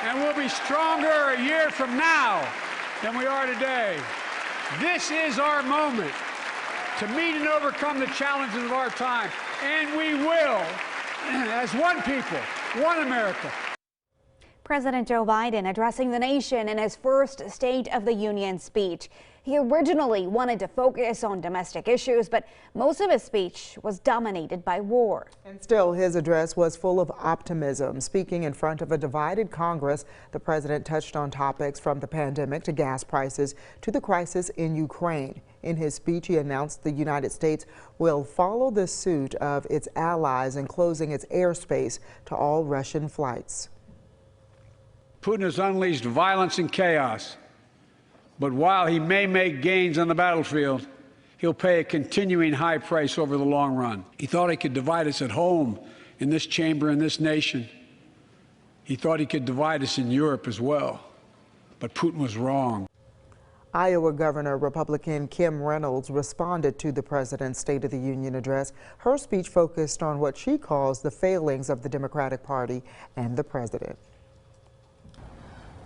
and we'll be stronger a year from now than we are today. This is our moment to meet and overcome the challenges of our time, and we will, as one people, one America. President Joe Biden addressing the nation in his first State of the Union speech. He originally wanted to focus on domestic issues, but most of his speech was dominated by war. And still, his address was full of optimism. Speaking in front of a divided Congress, the president touched on topics from the pandemic to gas prices to the crisis in Ukraine. In his speech, he announced the United States will follow the suit of its allies in closing its airspace to all Russian flights. Putin has unleashed violence and chaos, but while he may make gains on the battlefield, he'll pay a continuing high price over the long run. He thought he could divide us at home, in this chamber, in this nation. He thought he could divide us in Europe as well, but Putin was wrong. Iowa Governor Republican Kim Reynolds responded to the president's State of the Union address. Her speech focused on what she calls the failings of the Democratic Party and the president.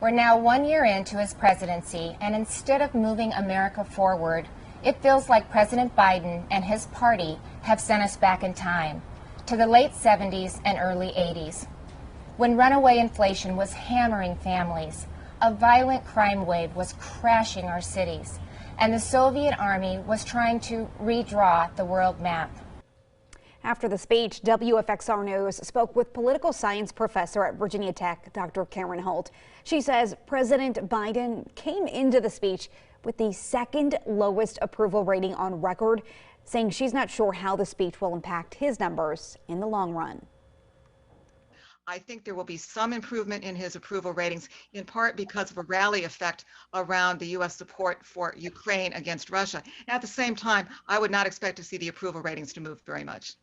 We're now 1 year into his presidency, and instead of moving America forward, it feels like President Biden and his party have sent us back in time to the late 70s and early 80s, when runaway inflation was hammering families, a violent crime wave was crashing our cities, and the Soviet Army was trying to redraw the world map. After the speech, WFXR News spoke with political science professor at Virginia Tech, Dr. Karen Holt. She says President Biden came into the speech with the second lowest approval rating on record, saying she's not sure how the speech will impact his numbers in the long run. I think there will be some improvement in his approval ratings, in part because of a rally effect around the U.S. support for Ukraine against Russia. At the same time, I would not expect to see the approval ratings to move very much.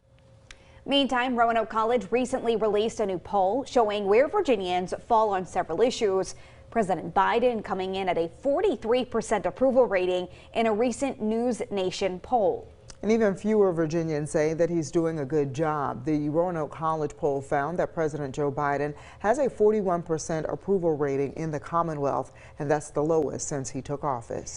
Meantime, Roanoke College recently released a new poll showing where Virginians fall on several issues. President Biden coming in at a 43% approval rating in a recent News Nation poll. And even fewer Virginians say that he's doing a good job. The Roanoke College poll found that President Joe Biden has a 41% approval rating in the Commonwealth, and that's the lowest since he took office.